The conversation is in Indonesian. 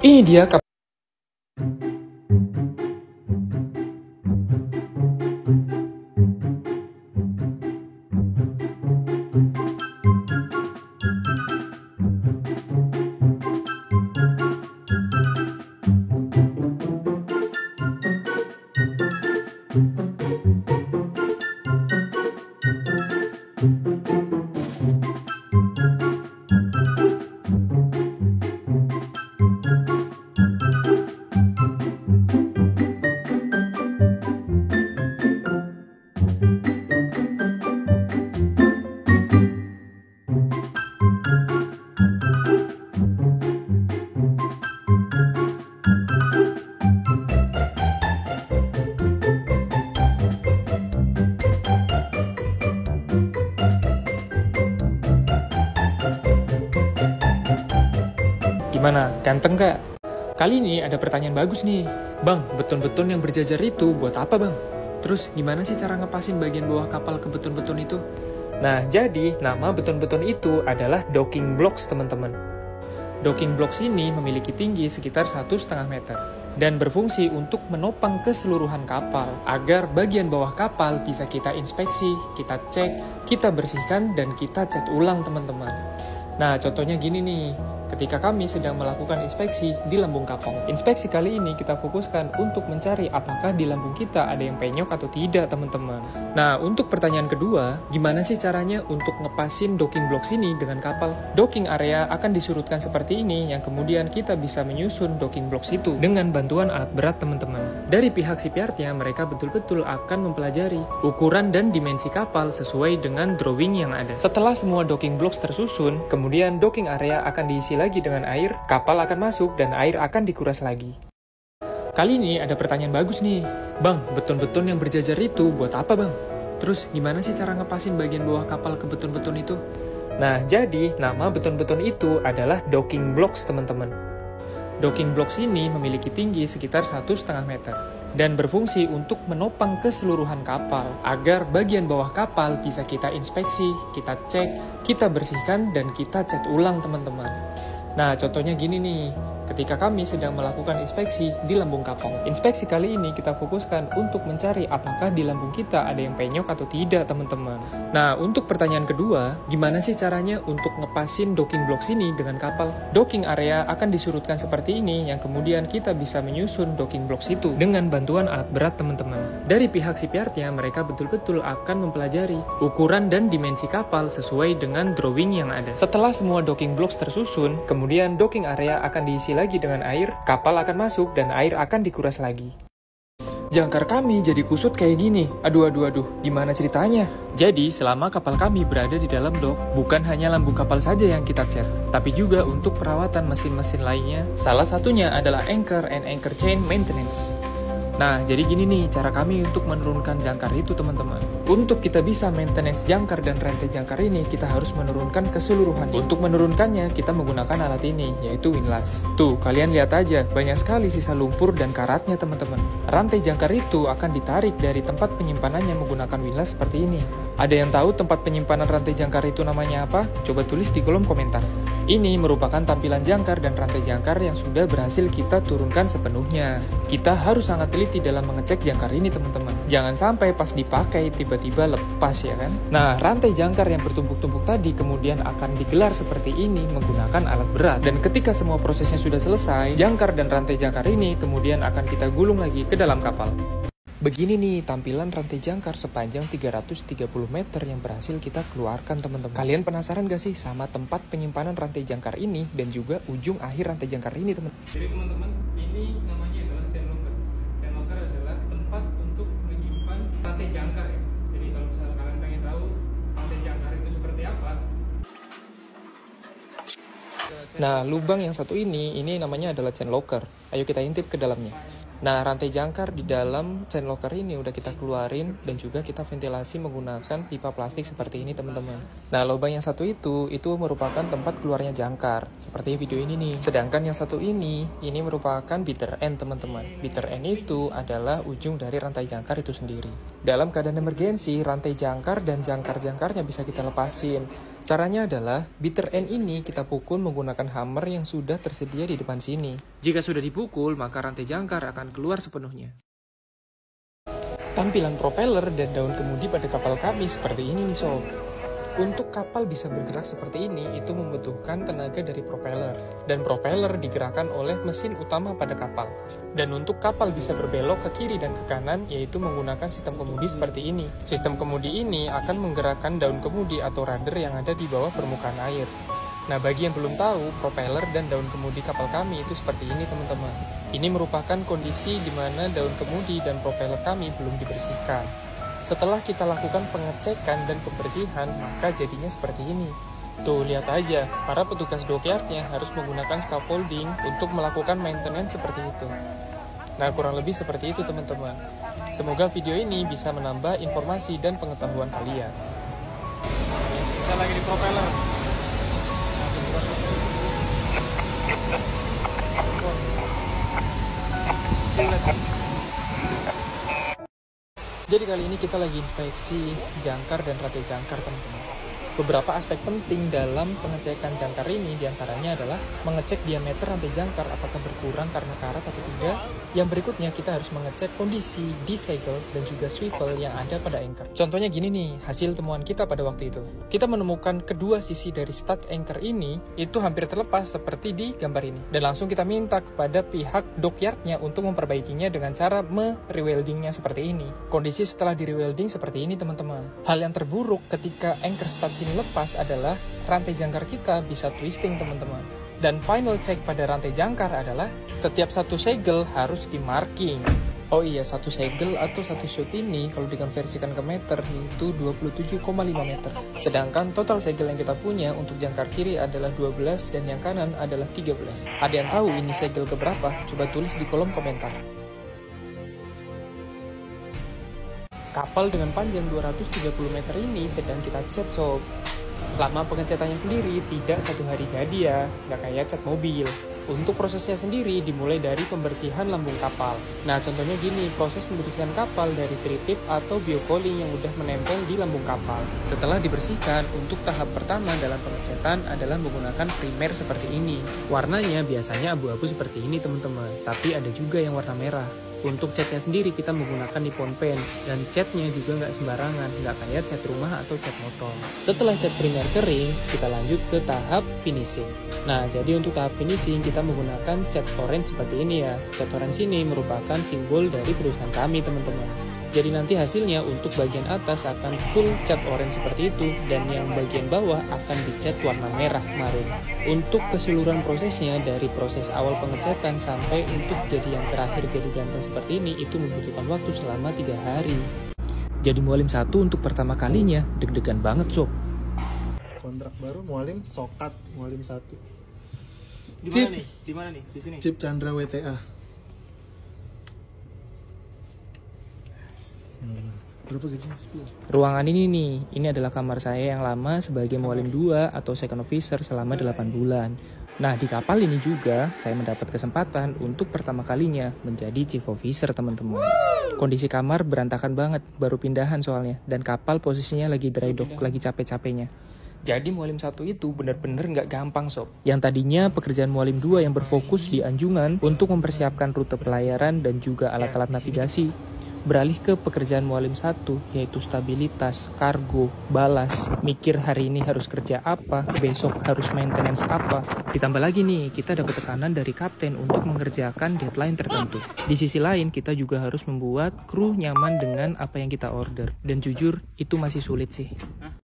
Ini dia gimana? Ganteng gak? Kali ini ada pertanyaan bagus nih. Bang, beton-beton yang berjajar itu buat apa bang? Terus gimana sih cara ngepasin bagian bawah kapal ke beton-beton itu? Nah, jadi nama beton-beton itu adalah docking blocks teman-teman. Docking blocks ini memiliki tinggi sekitar 1,5 meter dan berfungsi untuk menopang keseluruhan kapal agar bagian bawah kapal bisa kita inspeksi, kita cek, kita bersihkan, dan kita cat ulang teman-teman. Nah, contohnya gini nih. Ketika kami sedang melakukan inspeksi di lambung kapal. Inspeksi kali ini kita fokuskan untuk mencari apakah di lambung kita ada yang penyok atau tidak, teman-teman. Nah, untuk pertanyaan kedua, gimana sih caranya untuk ngepasin docking blocks ini dengan kapal? Docking area akan disurutkan seperti ini, yang kemudian kita bisa menyusun docking blocks itu dengan bantuan alat berat, teman-teman. Dari pihak shipyardnya, mereka betul-betul akan mempelajari ukuran dan dimensi kapal sesuai dengan drawing yang ada. Setelah semua docking blocks tersusun, kemudian docking area akan diisi lagi dengan air, kapal akan masuk dan air akan dikuras lagi. Kali ini ada pertanyaan bagus nih. Bang, beton-beton yang berjajar itu buat apa bang? Terus gimana sih cara ngepasin bagian bawah kapal ke beton-beton itu? Nah, jadi nama beton-beton itu adalah docking blocks teman-teman. Docking blocks ini memiliki tinggi sekitar 1,5 meter dan berfungsi untuk menopang keseluruhan kapal agar bagian bawah kapal bisa kita inspeksi, kita cek, kita bersihkan, dan kita cat ulang teman-teman. Nah, contohnya gini nih. Ketika kami sedang melakukan inspeksi di lambung kapal. Inspeksi kali ini kita fokuskan untuk mencari apakah di lambung kita ada yang penyok atau tidak, teman-teman. Nah, untuk pertanyaan kedua, gimana sih caranya untuk ngepasin docking blocks ini dengan kapal? Docking area akan disurutkan seperti ini, yang kemudian kita bisa menyusun docking blocks itu dengan bantuan alat berat, teman-teman. Dari pihak shipyardnya, mereka betul-betul akan mempelajari ukuran dan dimensi kapal sesuai dengan drawing yang ada. Setelah semua docking blocks tersusun, kemudian docking area akan diisi lagi dengan air, kapal akan masuk dan air akan dikuras lagi. Jangkar kami jadi kusut kayak gini. Aduh, gimana ceritanya? Jadi, selama kapal kami berada di dalam dok, bukan hanya lambung kapal saja yang kita cat, tapi juga untuk perawatan mesin-mesin lainnya. Salah satunya adalah anchor and anchor chain maintenance. Nah, jadi gini nih cara kami untuk menurunkan jangkar itu, teman-teman. Untuk kita bisa maintenance jangkar dan rantai jangkar ini, kita harus menurunkan keseluruhan. Untuk menurunkannya, kita menggunakan alat ini, yaitu windlass. Tuh, kalian lihat aja, banyak sekali sisa lumpur dan karatnya, teman-teman. Rantai jangkar itu akan ditarik dari tempat penyimpanannya menggunakan windlass seperti ini. Ada yang tahu tempat penyimpanan rantai jangkar itu namanya apa? Coba tulis di kolom komentar. Ini merupakan tampilan jangkar dan rantai jangkar yang sudah berhasil kita turunkan sepenuhnya. Kita harus sangat teliti dalam mengecek jangkar ini, teman-teman. Jangan sampai pas dipakai tiba-tiba lepas, ya kan? Nah, rantai jangkar yang bertumpuk-tumpuk tadi kemudian akan digelar seperti ini menggunakan alat berat. Dan ketika semua prosesnya sudah selesai, jangkar dan rantai jangkar ini kemudian akan kita gulung lagi ke dalam kapal. Begini nih tampilan rantai jangkar sepanjang 330 meter yang berhasil kita keluarkan, teman-teman. Kalian penasaran gak sih sama tempat penyimpanan rantai jangkar ini dan juga ujung akhir rantai jangkar ini, teman? Jadi teman-teman, ini namanya adalah chain locker. Chain locker adalah tempat untuk menyimpan rantai jangkar ya. Jadi kalau misalnya kalian pengen tahu rantai jangkar itu seperti apa. Nah, lubang yang satu ini namanya adalah chain locker. Ayo kita intip ke dalamnya. Nah, rantai jangkar di dalam chain locker ini udah kita keluarin dan juga kita ventilasi menggunakan pipa plastik seperti ini, teman-teman. Nah, lubang yang satu itu merupakan tempat keluarnya jangkar, seperti video ini nih. Sedangkan yang satu ini merupakan bitter end, teman-teman. Bitter end itu adalah ujung dari rantai jangkar itu sendiri. Dalam keadaan emergensi, rantai jangkar dan jangkar-jangkarnya bisa kita lepasin. Caranya adalah, bitter end ini kita pukul menggunakan hammer yang sudah tersedia di depan sini. Jika sudah dipukul, maka rantai jangkar akan keluar sepenuhnya. Tampilan propeller dan daun kemudi pada kapal kami seperti ini nih sob. Untuk kapal bisa bergerak seperti ini, itu membutuhkan tenaga dari propeller. Dan propeller digerakkan oleh mesin utama pada kapal. Dan untuk kapal bisa berbelok ke kiri dan ke kanan, yaitu menggunakan sistem kemudi seperti ini. Sistem kemudi ini akan menggerakkan daun kemudi atau rudder yang ada di bawah permukaan air. Nah, bagi yang belum tahu, propeller dan daun kemudi kapal kami itu seperti ini teman-teman. Ini merupakan kondisi di mana daun kemudi dan propeller kami belum dibersihkan. Setelah kita lakukan pengecekan dan pembersihan, maka jadinya seperti ini. Tuh, lihat aja, para petugas dockyardnya harus menggunakan scaffolding untuk melakukan maintenance seperti itu. Nah, kurang lebih seperti itu teman-teman. Semoga video ini bisa menambah informasi dan pengetahuan kalian. Kita lagi di propeller. Jadi kali ini kita lagi inspeksi jangkar dan rantai jangkar teman-teman. Beberapa aspek penting dalam pengecekan jangkar ini diantaranya adalah mengecek diameter rantai jangkar apakah berkurang karena karat atau tidak. Yang berikutnya kita harus mengecek kondisi di segel dan juga swivel yang ada pada anchor. Contohnya gini nih, hasil temuan kita pada waktu itu. Kita menemukan kedua sisi dari stud anchor ini itu hampir terlepas seperti di gambar ini. Dan langsung kita minta kepada pihak dockyardnya untuk memperbaikinya dengan cara me-reweldingnya seperti ini. Kondisi setelah di-rewelding seperti ini teman-teman. Hal yang terburuk ketika anchor stud ini lepas adalah rantai jangkar kita bisa twisting teman-teman. Dan final check pada rantai jangkar adalah setiap satu segel harus di marking. Oh iya, satu segel atau satu shoot ini kalau dikonversikan ke meter itu 27,5 meter. Sedangkan total segel yang kita punya untuk jangkar kiri adalah 12 dan yang kanan adalah 13. Ada yang tahu ini segel keberapa? Coba tulis di kolom komentar. Kapal dengan panjang 230 meter ini sedang kita cat sob. Lama pengecatannya sendiri tidak 1 hari jadi ya, nggak kayak cat mobil. Untuk prosesnya sendiri dimulai dari pembersihan lambung kapal. Nah contohnya gini, proses pembersihan kapal dari tritip atau biocooling yang udah menempel di lambung kapal. Setelah dibersihkan, untuk tahap pertama dalam pengecatan adalah menggunakan primer seperti ini. Warnanya biasanya abu-abu seperti ini teman-teman, tapi ada juga yang warna merah. Untuk catnya sendiri kita menggunakan Nippon Paint dan catnya juga nggak sembarangan, nggak kayak cat rumah atau cat motor. Setelah cat primer kering, kita lanjut ke tahap finishing. Nah, jadi untuk tahap finishing kita menggunakan cat orange seperti ini ya. Cat orange ini merupakan simbol dari perusahaan kami teman-teman. Jadi nanti hasilnya untuk bagian atas akan full cat orange seperti itu dan yang bagian bawah akan dicat warna merah marun. Untuk keseluruhan prosesnya dari proses awal pengecatan sampai untuk jadi yang terakhir jadi ganteng seperti ini itu membutuhkan waktu selama 3 hari. Jadi Mualim 1 untuk pertama kalinya deg-degan banget sob. Kontrak baru Mualim Sokat Mualim 1. Di mana nih? Di mana nih? Di sini. Chip Chandra WTA. Berapa gajinya? 10. Ruangan ini adalah kamar saya yang lama sebagai Mualim 2 atau second officer selama 8 bulan. Nah, di kapal ini juga saya mendapat kesempatan untuk pertama kalinya menjadi chief officer teman-teman. Kondisi kamar berantakan banget, baru pindahan soalnya. Dan kapal posisinya lagi dry dock, lagi capek-capeknya. Jadi Mualim 1 itu benar-benar nggak gampang sob. Yang tadinya pekerjaan Mualim 2 yang berfokus di anjungan untuk mempersiapkan rute pelayaran dan juga alat-alat navigasi, beralih ke pekerjaan Mualim 1 yaitu stabilitas, kargo, balas, mikir hari ini harus kerja apa, besok harus maintenance apa. Ditambah lagi nih, kita dapat tekanan dari kapten untuk mengerjakan deadline tertentu. Di sisi lain, kita juga harus membuat kru nyaman dengan apa yang kita order. Dan jujur, itu masih sulit sih.